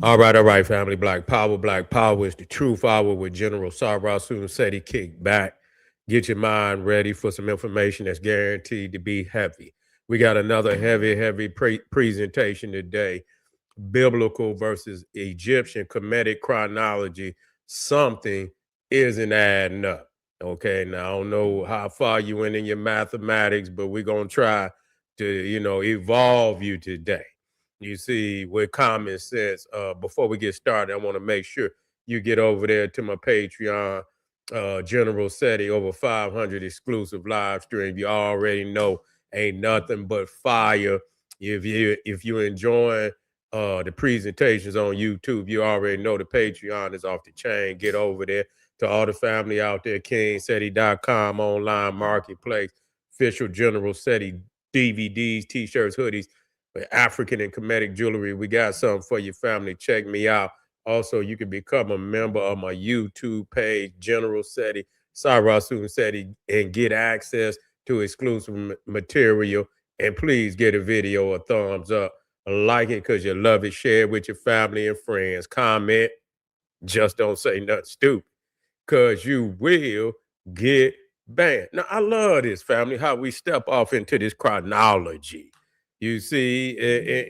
All right, family. Black Power is the truth hour with General Sarah Soon said he kicked back. Get your mind ready for some information that's guaranteed to be heavy. We got another heavy presentation today. Biblical versus Egyptian Kemetic chronology. Something isn't adding up. Okay, now I don't know how far you went in your mathematics, but we're gonna try to, evolve you today. You see, with common sense. Before we get started, I want to make sure you get over there to my Patreon. General SETI, over 500 exclusive live streams. You already know, ain't nothing but fire. If you enjoying the presentations on YouTube, you already know the Patreon is off the chain. Get over there. To all the family out there, KingSeti.com, online marketplace, official General SETI DVDs, t-shirts, hoodies, with African and Kemetic jewelry. We got something for your family. Check me out. Also, you can become a member of my YouTube page, General SETI, Sarasun SETI, and get access to exclusive material. And please get a video a thumbs up. Like it because you love it. Share it with your family and friends. Comment. Just don't say nothing stupid because you will get banned. Now, I love this, family, how we step off into this chronology. You see,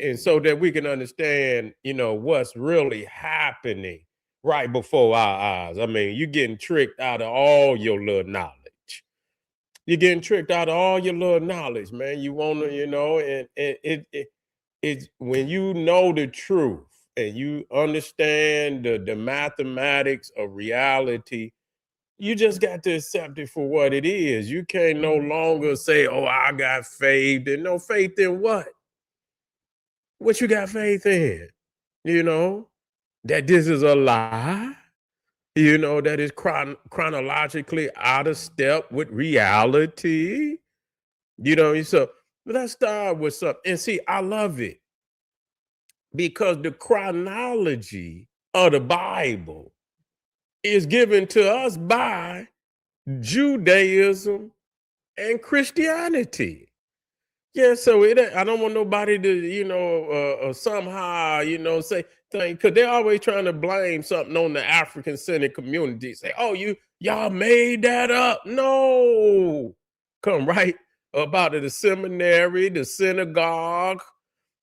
and so that we can understand, what's really happening right before our eyes. I mean, you're getting tricked out of all your little knowledge. You're getting tricked out of all your little knowledge, man. You want to, and it's when you know the truth and you understand the mathematics of reality, you just got to accept it for what it is. You can't no longer say, oh, I got faith. And no faith in what? What you got faith in? You know, that this is a lie, that is chronologically out of step with reality. So let's start with something. And see, I love it because the chronology of the Bible is given to us by Judaism and Christianity. Yeah, so I don't want nobody to, somehow, say thing because they're always trying to blame something on the African centered community. Say, oh, y'all made that up. No, come right about the seminary, the synagogue.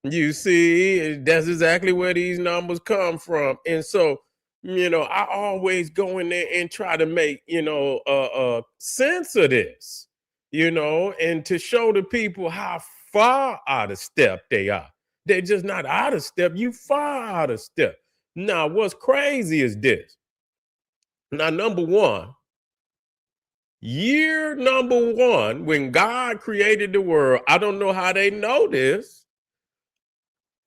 You see, that's exactly where these numbers come from. And so, I always go in there and try to make, sense of this, and to show the people how far out of step they are. They're just not out of step, you far out of step. Now, what's crazy is this. Now, number one, year number one, when God created the world, I don't know how they know this.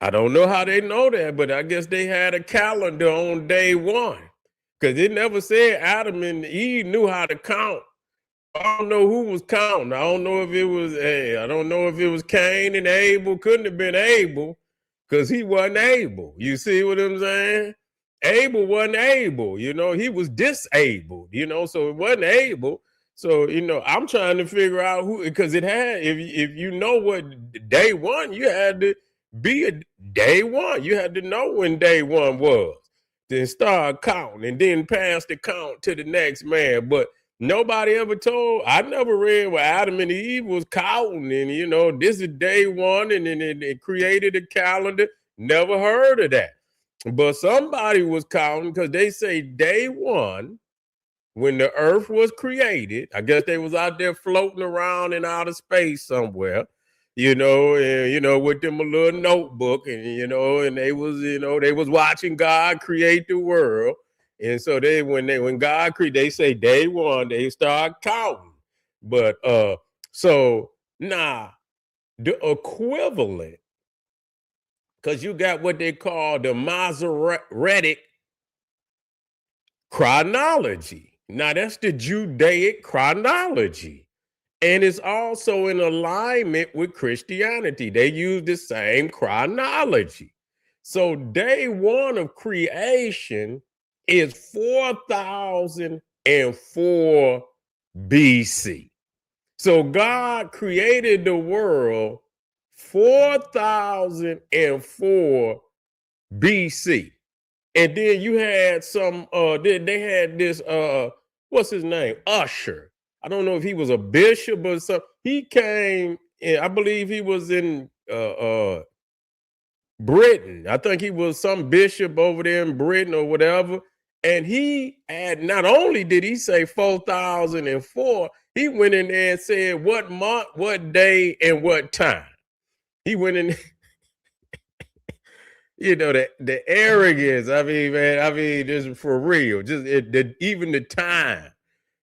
I don't know how they know that, but I guess they had a calendar on day one because it never said Adam and Eve knew how to count. I don't know who was counting. I don't know if it was, I don't know if it was Cain and Abel. Couldn't have been Abel because he wasn't able. You see what I'm saying? Abel wasn't able, he was disabled, so it wasn't able. So, I'm trying to figure out who, because it had, if you know what day one, you had to be a day one. You had to know when day one was. Then start counting and then pass the count to the next man. But nobody ever told, I never read where Adam and Eve was counting and, this is day one and then it created a calendar. Never heard of that. But somebody was counting because they say day one, when the earth was created, I guess they was out there floating around in outer space somewhere, and, with them a little notebook and they was watching God create the world. And so when God created, they say day one, they start counting. But so now the equivalent, because you got what they call the Masoretic chronology. Now that's the Judaic chronology. And it's also in alignment with Christianity. They use the same chronology. So day one of creation is 4004 BC. So God created the world 4004 BC. And then you had some they had this what's his name? Usher. I don't know if he was a bishop or something. He came in, I believe he was in Britain. I think he was some bishop over there in Britain or whatever. And he had, not only did he say 4004, he went in there and said what month, what day, and what time. He went in, the arrogance. I mean, man, just for real. Just even the time.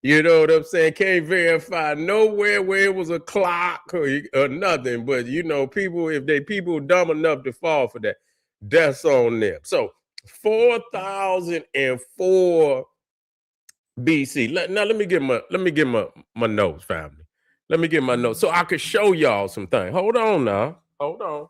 You know what I'm saying? Can't verify nowhere where it was a clock or nothing. But people, if people dumb enough to fall for that, that's on them. So 4004 BC. Now let me get my notes, family. Let me get my notes so I could show y'all some things. Hold on now. Hold on.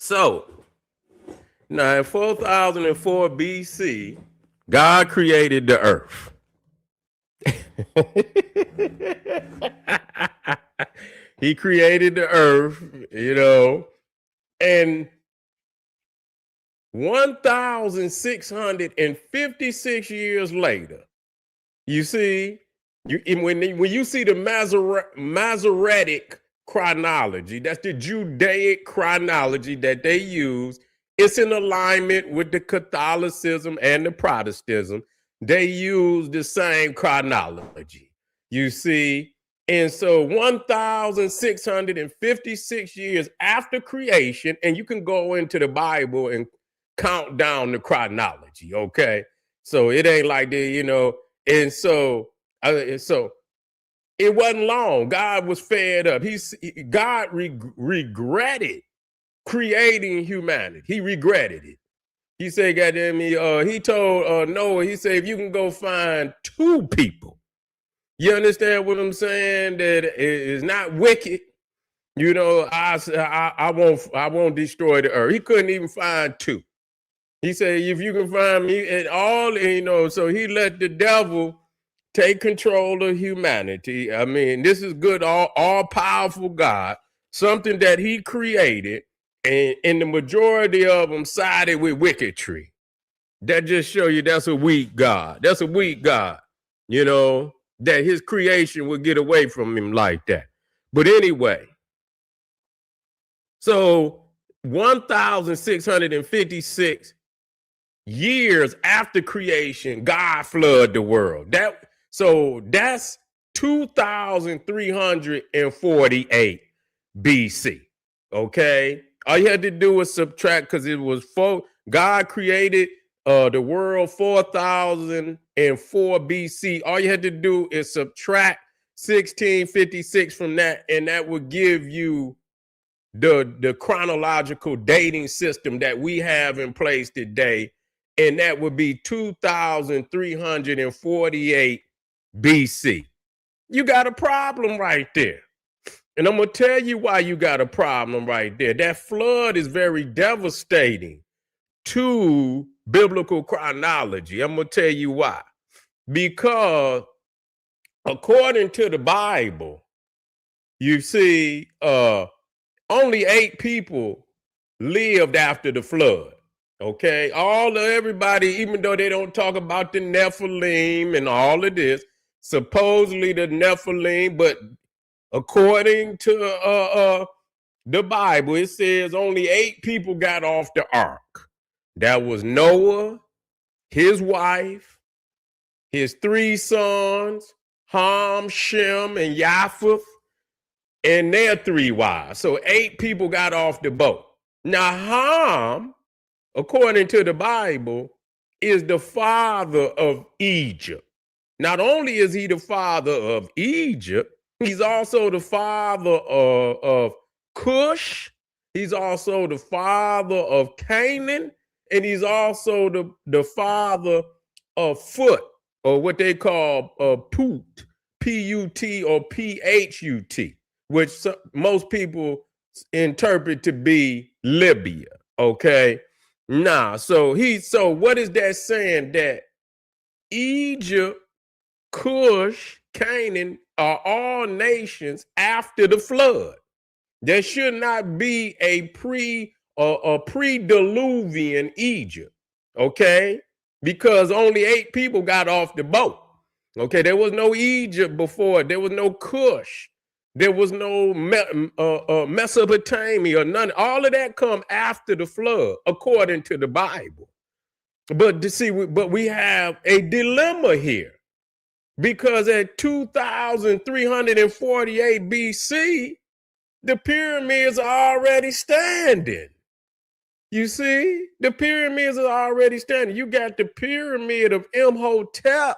So now in 4004 BC, God created the earth. He created the earth, and 1,656 years later, you see, when you see the Masoretic chronology, that's the Judaic chronology that they use. It's in alignment with the Catholicism and the Protestantism. They use the same chronology, you see. And so 1,656 years after creation, and you can go into the Bible and count down the chronology, okay? So it ain't like that, and so it wasn't long. God was fed up. God regretted creating humanity. He regretted it. He said, "Goddamn me!" He told Noah. He said, "If you can go find 2 people, you understand what I'm saying? That is not wicked. I won't destroy the earth." He couldn't even find 2. He said, "If you can find me at all, so he let the devil take control of humanity. I mean, this is good, all powerful God, something that he created, and the majority of them sided with wickedry. That just show you that's a weak God. That's a weak God, that his creation would get away from him like that. But anyway, so 1,656 years after creation, God flooded the world. That's 2,348 BC. Okay. All you had to do was subtract, because it was God created the world 4,004 BC. All you had to do is subtract 1656 from that, and that would give you the chronological dating system that we have in place today. And that would be 2,348 BC. You got a problem right there. And I'm going to tell you why you got a problem right there. That flood is very devastating to biblical chronology. I'm going to tell you why. Because according to the Bible, you see, only 8 people lived after the flood. Okay, everybody, even though they don't talk about the Nephilim and all of this, supposedly the Nephilim, but according to the Bible, it says only 8 people got off the ark. That was Noah, his wife, his 3 sons, Ham, Shem, and Japheth, and their 3 wives. So 8 people got off the boat. Now Ham, according to the Bible, is the father of Egypt. Not only is he the father of Egypt, he's also the father of KUSH. He's also the father of Canaan. And he's also the father of Phut, or what they call Put, P-U-T or P-H-U-T, which most people interpret to be Libya. Okay. Nah, so what is that saying? That Egypt, Kush, Canaan are all nations after the flood. There should not be a pre-diluvian Egypt, okay? Because only 8 people got off the boat. Okay, there was no Egypt before. There was no Kush. There was no Mesopotamia or none. All of that come after the flood, according to the Bible. But we have a dilemma here, because at 2348 BC, the pyramids are already standing. You see, the pyramids are already standing. You got the pyramid of Imhotep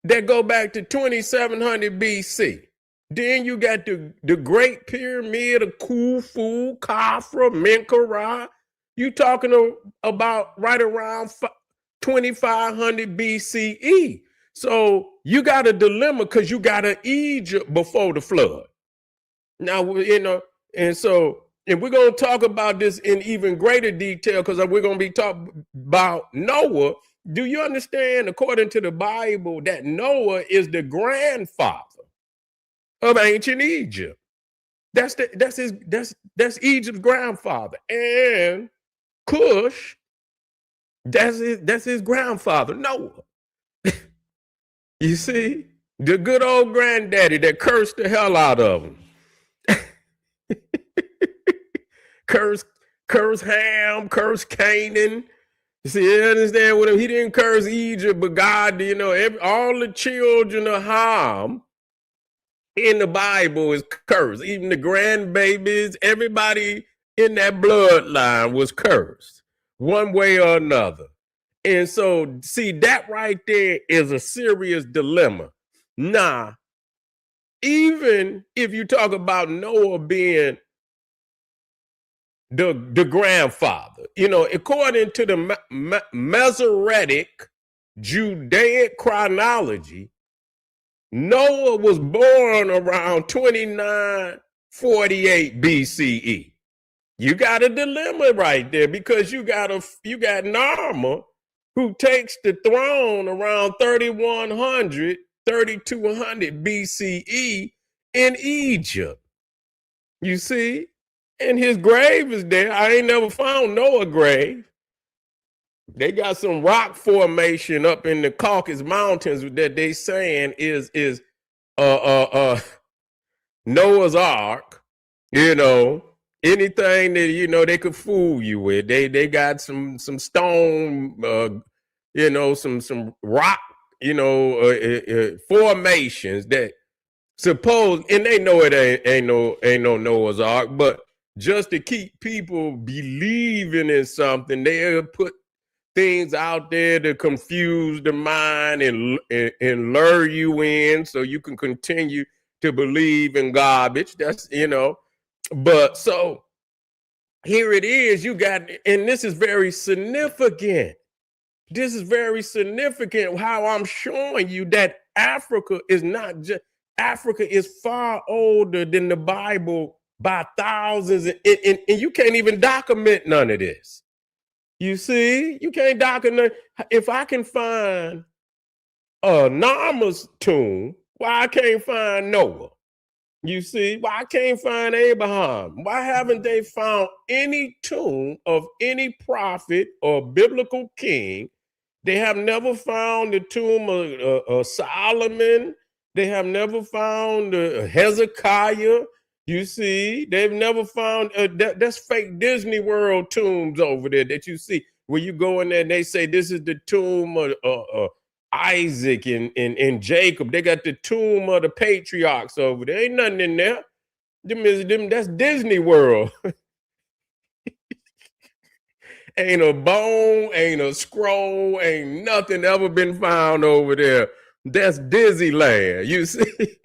that go back to 2700 BC. Then you got the Great Pyramid of Khufu, Khafra, Menkaure. You talking about right around 2500 BCE. So you got a dilemma, because you got an Egypt before the flood. Now, and we're going to talk about this in even greater detail, because we're going to be talking about Noah. Do you understand, according to the Bible, that Noah is the grandfather of ancient Egypt? That's Egypt's grandfather. And Kush, that's his grandfather, Noah. You see, the good old granddaddy that cursed the hell out of him. curse Ham, curse Canaan. You see, you understand what he didn't curse Egypt, but God, all the children of Ham in the Bible is cursed. Even the grandbabies, everybody in that bloodline was cursed one way or another. And so, see, that right there is a serious dilemma. Now, even if you talk about Noah being the grandfather, according to the Masoretic Judaic chronology, Noah was born around 2948 BCE. You got a dilemma right there, because you got Narmer, who takes the throne around 3100, 3200 BCE in Egypt. You see? And his grave is there. I ain't never found Noah's grave. They got some rock formation up in the Caucasus Mountains that they saying is Noah's Ark. Anything that they could fool you with. They got some stone, some rock, formations that suppose, and they know it ain't no Noah's Ark, but just to keep people believing in something, they'll put things out there to confuse the mind and lure you in, so you can continue to believe in garbage. That's But so here it is, you got, and this is very significant. This is very significant, how I'm showing you that Africa is not just, Africa is far older than the Bible by thousands, and you can't even document none of this. You see, you can't document. If I can find Narmer's tomb, why I can't find Noah? You see, why I can't find Abraham? Why haven't they found any tomb of any prophet or biblical king? They have never found the tomb of Solomon. They have never found Hezekiah. You see, they've never found that's fake Disney World tombs over there that you see, where you go in there and they say this is the tomb of Isaac and Jacob. They got the tomb of the patriarchs over there. Ain't nothing in there. That's Disney World. Ain't a bone, ain't a scroll, ain't nothing ever been found over there. That's Disneyland, you see.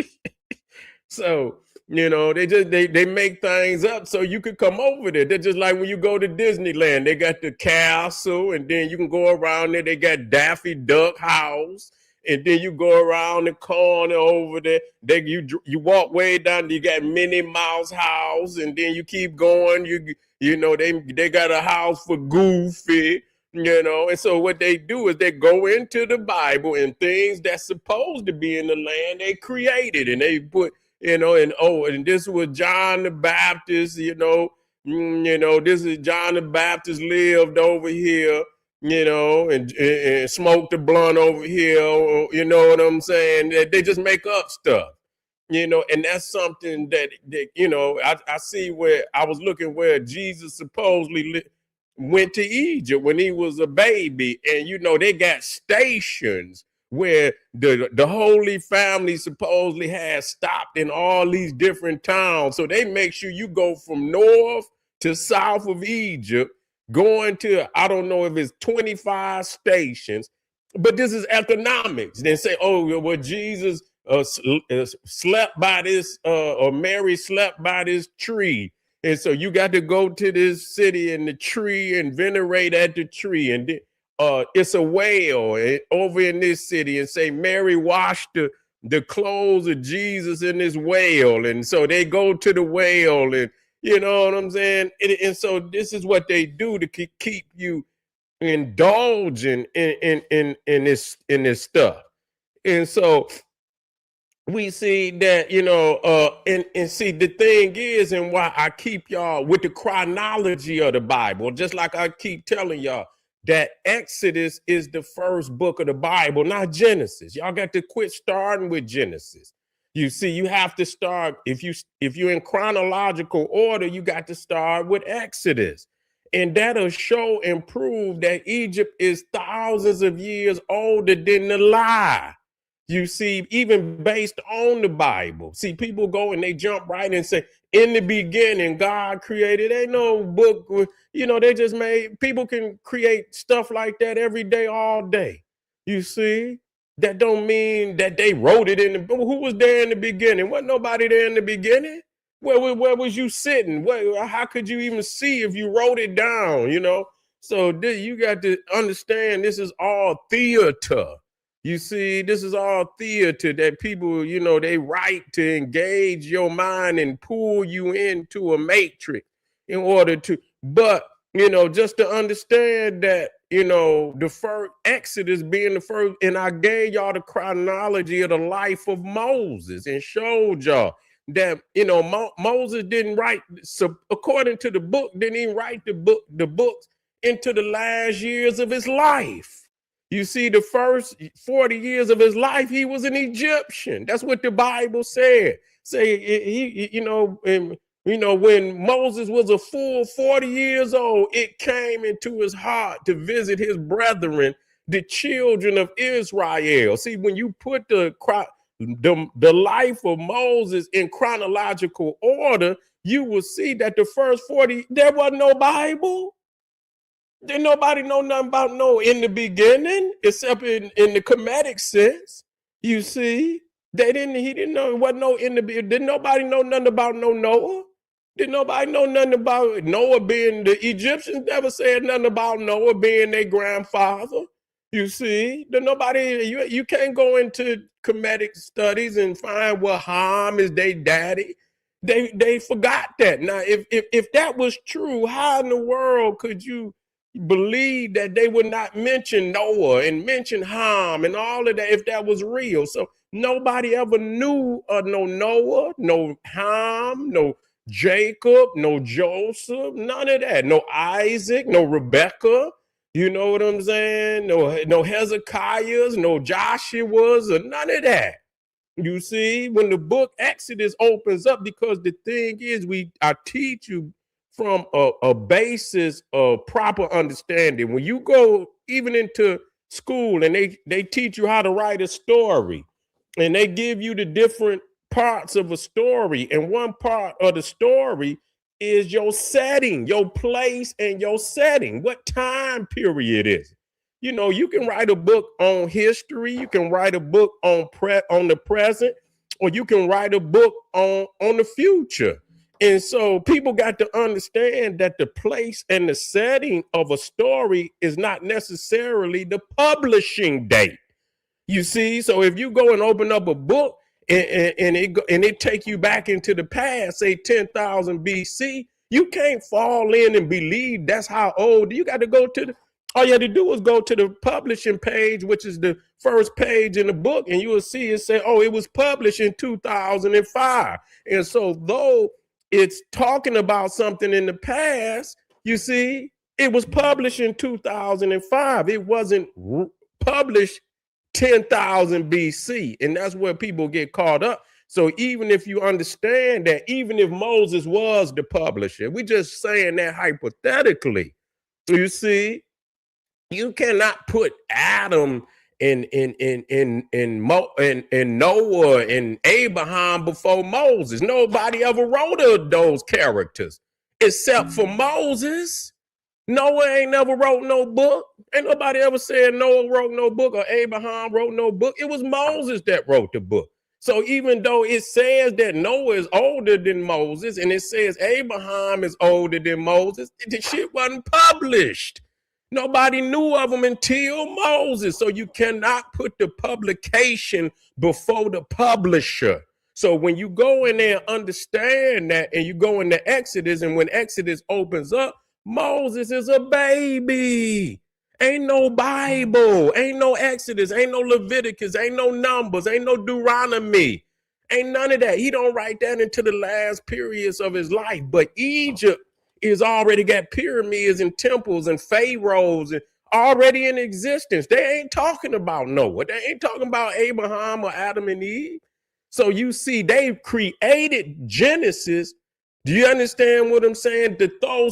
So, they make things up so you could come over there. They're just like when you go to Disneyland, they got the castle, and then you can go around there. They got Daffy Duck house, and then you go around the corner over there. Then you walk way down. You got Minnie Mouse house, and then you keep going. You know they got a house for Goofy. You know, and so what they do is they go into the Bible and things that's supposed to be in the land they created, and they put, you know, and this was John the Baptist, you know, this is John the Baptist lived over here, you know, and smoked a blunt over here, you know what I'm saying? They just make up stuff, you know, and that's something that you know, I see where I was looking where Jesus supposedly went to Egypt when he was a baby, and you know they got stations where the Holy Family supposedly has stopped in all these different towns. So they make sure you go from north to south of Egypt, going to, I don't know if it's 25 stations, but this is economics. They say, oh, well, Jesus slept by this, or Mary slept by this tree. And so you got to go to this city and the tree and venerate at the tree. And it's a whale over in this city, and say Mary washed the clothes of Jesus in this whale. And so they go to the whale, and you know what I'm saying? And so this is what they do to keep you indulging in this stuff. And so we see that, you know, and see, the thing is, and why I keep y'all with the chronology of the Bible, just like I keep telling y'all that Exodus is the first book of the Bible, not Genesis. Y'all got to quit starting with Genesis. You see, you have to start, if you're in chronological order, you got to start with Exodus. And that'll show and prove that Egypt is thousands of years older than the lie. You see, even based on the Bible. See, people go and they jump right and say, in the beginning, God created. Ain't no book, you know, they just made, people can create stuff like that every day, all day. You see, that don't mean that they wrote it in the book. Who was there in the beginning? Wasn't nobody there in the beginning. Where was you sitting? How could you even see if you wrote it down, you know? So you got to understand this is all theater. You see, this is all theater that people, you know, they write to engage your mind and pull you into a matrix in order to, but, you know, just to understand that, you know, the first Exodus being the first, and I gave y'all the chronology of the life of Moses and showed y'all that, you know, Moses didn't write, so according to the book, didn't even write the books into the last years of his life. You see, the first 40 years of his life, he was an Egyptian. That's what the Bible said. Say he, you know, when Moses was a full 40 years old, it came into his heart to visit his brethren, the children of Israel. See, when you put the life of Moses in chronological order, you will see that the first 40, there wasn't no Bible. Didn't nobody know nothing about no in the beginning, except in the Kemetic sense. You see, he didn't know, it wasn't no in the beginning. Didn't nobody know nothing about no Noah? Didn't nobody know nothing about Noah being, the Egyptians never said nothing about Noah being their grandfather. You see, you can't go into Kemetic studies and find what Ham is their daddy. They forgot that. Now, if that was true, how in the world could you believe that they would not mention Noah and mention Ham and all of that if that was real? So nobody ever knew no Noah, no Ham, no Jacob, no Joseph, none of that. No Isaac, no Rebecca. You know what I'm saying? No Hezekiahs, no Joshua's, or none of that. You see, when the book Exodus opens up, because the thing is, I teach you from a basis of proper understanding. When you go even into school and they teach you how to write a story, and they give you the different parts of a story, and one part of the story is your setting, your place, and your setting. What time period is it? You know, you can write a book on history, you can write a book on the present, or you can write a book on the future. And so people got to understand that the place and the setting of a story is not necessarily the publishing date. You see, so if you go and open up a book and it take you back into the past, say 10,000 BC, you can't fall in and believe that's how old. You got to go to the, all you have to do is go to the publishing page, which is the first page in the book, and you will see it say, oh, it was published in 2005. And so though it's talking about something in the past, you see, it was published in 2005. It wasn't published 10,000 BC. And that's where people get caught up. So even if you understand that, even if Moses was the publisher, we're just saying that hypothetically, you see, you cannot put Adam and Noah and Abraham before Moses. Nobody ever wrote of those characters except for Moses. Noah ain't never wrote no book. Ain't nobody ever said Noah wrote no book or Abraham wrote no book. It was Moses that wrote the book. So even though it says that Noah is older than Moses and it says Abraham is older than Moses, the shit wasn't published. Nobody knew of them until Moses. So you cannot put the publication before the publisher. So when you go in there and understand that, and you go into Exodus, and when Exodus opens up, Moses is a baby. Ain't no Bible, ain't no Exodus, ain't no Leviticus, ain't no Numbers, ain't no Deuteronomy, ain't none of that. He don't write that into the last periods of his life. But Egypt is already got pyramids and temples and pharaohs and already in existence. They ain't talking about Noah. They ain't talking about Abraham or Adam and Eve. So you see, they've created Genesis. Do you understand what I'm saying? To throw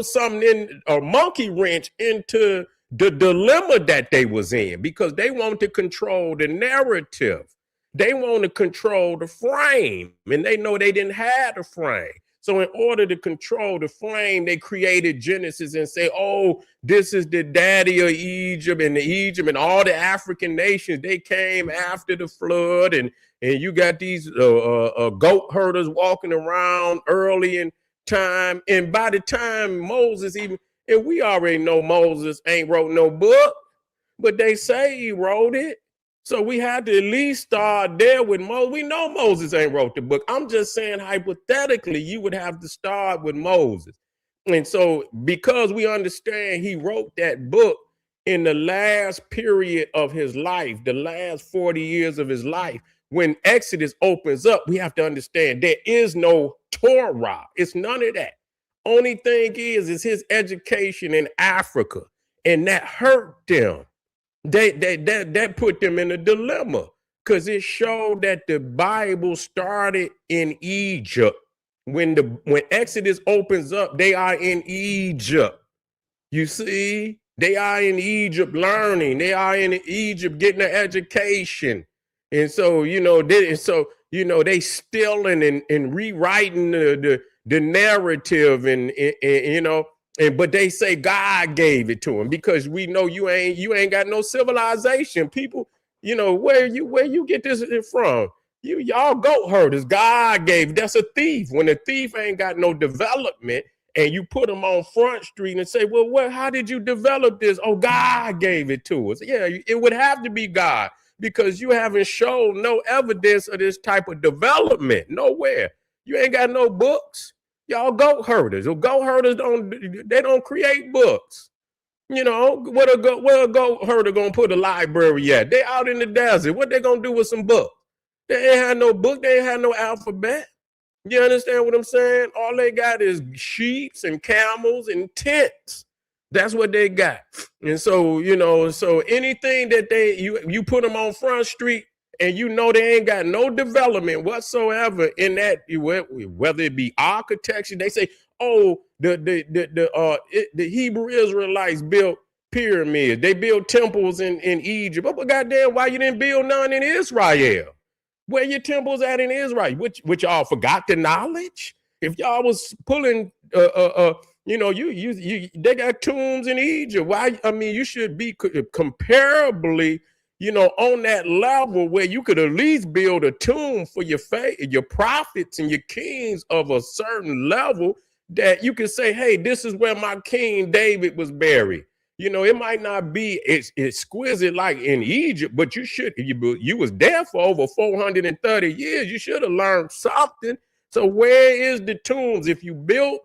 something in, a monkey wrench into the dilemma that they was in, because they want to control the narrative. They want to control the frame, and they know they didn't have the frame. So in order to control the frame, they created Genesis and say, oh, this is the daddy of Egypt and all the African nations. They came after the flood, and you got these goat herders walking around early in time. And by the time Moses even, and we already know Moses ain't wrote no book, but they say he wrote it. So we had to at least start there with Moses. We know Moses ain't wrote the book. I'm just saying hypothetically, you would have to start with Moses. And so because we understand he wrote that book in the last period of his life, the last 40 years of his life, when Exodus opens up, we have to understand there is no Torah. It's none of that. Only thing is his education in Africa, and that hurt them. That put them in a dilemma, because it showed that the Bible started in Egypt. When Exodus opens up, they are in Egypt. You see, they are in Egypt learning. They are in Egypt getting an education. And so, they stealing and rewriting the narrative but they say God gave it to him, because we know you ain't got no civilization. People, where you get this from? Y'all goat herders. God gave. That's a thief. When a thief ain't got no development, and you put them on Front Street and say, well, how did you develop this? Oh, God gave it to us. Yeah, it would have to be God, because you haven't shown no evidence of this type of development nowhere. You ain't got no books. Y'all goat herders. Goat herders don't create books. Where a goat herder gonna put a library at? They out in the desert. What they gonna do with some books? They ain't had no book. They ain't had no alphabet. You understand what I'm saying? All they got is sheep and camels and tents. That's what they got. And so, so anything that you put them on Front Street, and they ain't got no development whatsoever in that, whether it be architecture. They say, oh, the Hebrew Israelites built pyramids. They built temples in Egypt. But goddamn, why you didn't build none in Israel? Where your temples at in Israel? Which y'all forgot the knowledge? If y'all was pulling, they got tombs in Egypt. Why? I mean, you should be comparably, on that level where you could at least build a tomb for your prophets and your kings of a certain level, that you could say, hey, this is where my King David was buried. You know, it might not be exquisite like in Egypt, but you was there for over 430 years. You should have learned something. So where is the tombs? If you built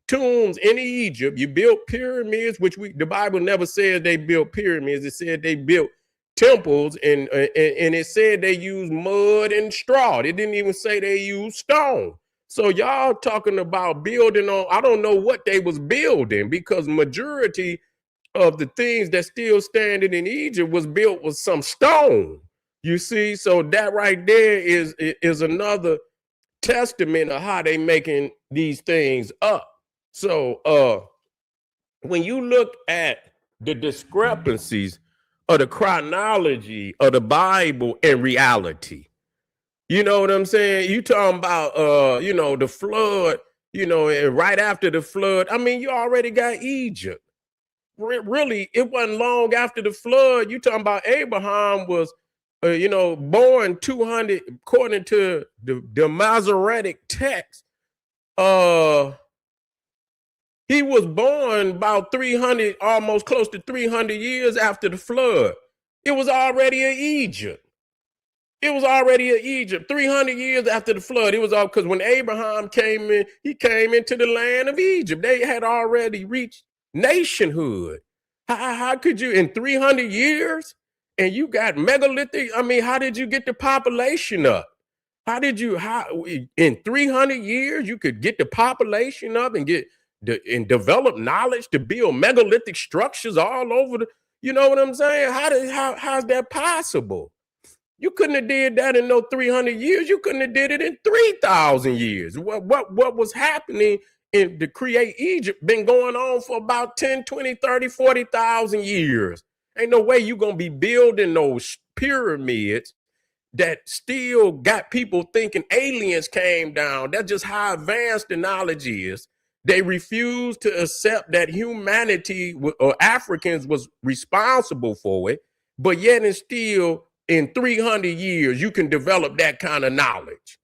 tombs in Egypt, you built pyramids, which the Bible never says they built pyramids. It said they built temples, and it said they used mud and straw. It didn't even say they used stone. So y'all talking about building on, I don't know what they was building, because majority of the things that still standing in Egypt was built with some stone. You see, so that right there is another testament of how they making these things up. So when you look at the discrepancies of the chronology of the Bible and reality, you know what I'm saying? You talking about you know, the flood, you know, and right after the flood, I mean, you already got Egypt. Really, it wasn't long after the flood. You talking about Abraham was you know, born 200 according to the Masoretic text. He was born about 300, almost close to 300 years after the flood. It was already in Egypt. It was already in Egypt 300 years after the flood. It was all because when Abraham came in, he came into the land of Egypt. They had already reached nationhood. How could you, in 300 years, and you got megalithic? I mean, how did you get the population up? How in 300 years you could get the population up and and develop knowledge to build megalithic structures all over the, you know what I'm saying? How's that possible? You couldn't have did that in no 300 years. You couldn't have did it in 3,000 years. What was happening to create Egypt been going on for about 10, 20, 30, 40,000 years. Ain't no way you gonna be building those pyramids that still got people thinking aliens came down. That's just how advanced the knowledge is. They refuse to accept that humanity or Africans was responsible for it, but yet and still in 300 years, you can develop that kind of knowledge.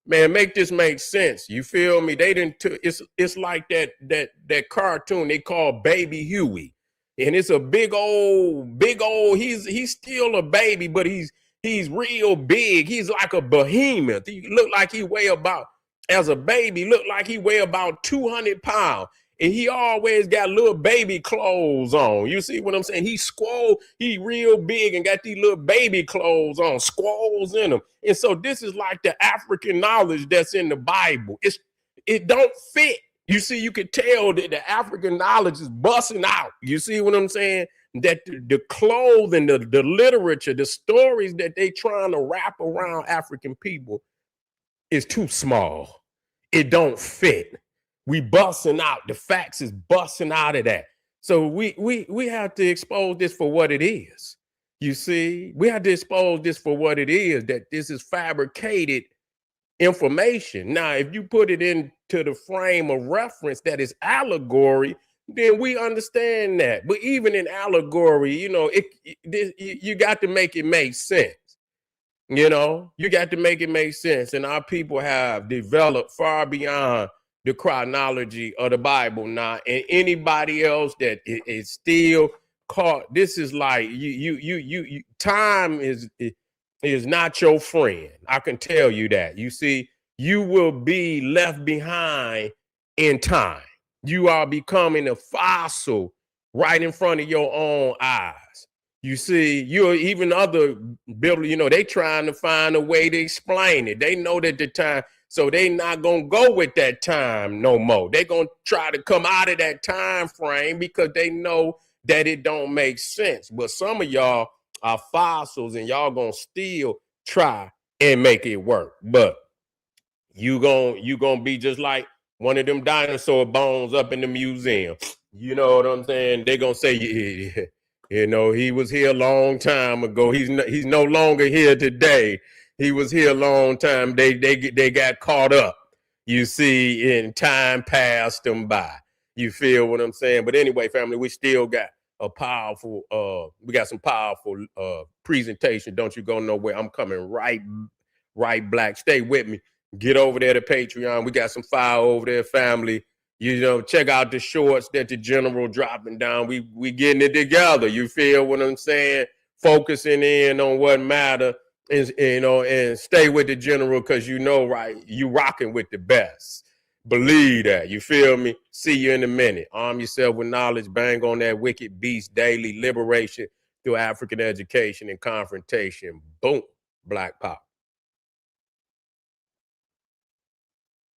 Man, make this make sense. You feel me? They didn't. It's like that cartoon they call Baby Huey, and it's a big old. He's still a baby, but he's real big. He's like a behemoth. He look like he weigh about, as a baby, look like he weigh about 200 pounds. And he always got little baby clothes on. You see what I'm saying? He real big and got these little baby clothes on, squalls in them. And so this is like the African knowledge that's in the Bible. It don't fit. You see, you could tell that the African knowledge is busting out. You see what I'm saying? That the clothing, the literature, the stories that they trying to wrap around African people is too small. It don't fit. We busting out. The facts is busting out of that. So we have to expose this for what it is. You see, we have to expose this for what it is, that this is fabricated information. Now, if you put it into the frame of reference that is allegory, then we understand that. But even in allegory, you know, you got to make it make sense. You know, you got to make it make sense. And our people have developed far beyond the chronology of the Bible now. And anybody else that is still caught, this is like you time is not your friend. I can tell you that. You see, you will be left behind in time. You are becoming a fossil right in front of your own eyes. You see, you're even other builders, you know, they trying to find a way to explain it. They know that the time, so they not gonna go with that time no more. They gonna try to come out of that time frame because they know that it don't make sense. But some of y'all are fossils and y'all gonna still try and make it work. But you gonna be just like one of them dinosaur bones up in the museum. You know what I'm saying? They gonna say, yeah, you know, he was here a long time ago. He's no longer here today. He was here a long time. They got caught up. You see, and time passed them by. You feel what I'm saying? But anyway, family, we still got a powerful. We got some powerful presentation. Don't you go nowhere. I'm coming right back. Stay with me. Get over there to Patreon. We got some fire over there, family. You know, check out the shorts that the general dropping down. We getting it together. You feel what I'm saying? Focusing in on what matter, and you know, and stay with the general, because you know, right, you rocking with the best. Believe that. You feel me? See you in a minute. Arm yourself with knowledge. Bang on that wicked beast daily. Liberation through African education and confrontation. Boom. Black power.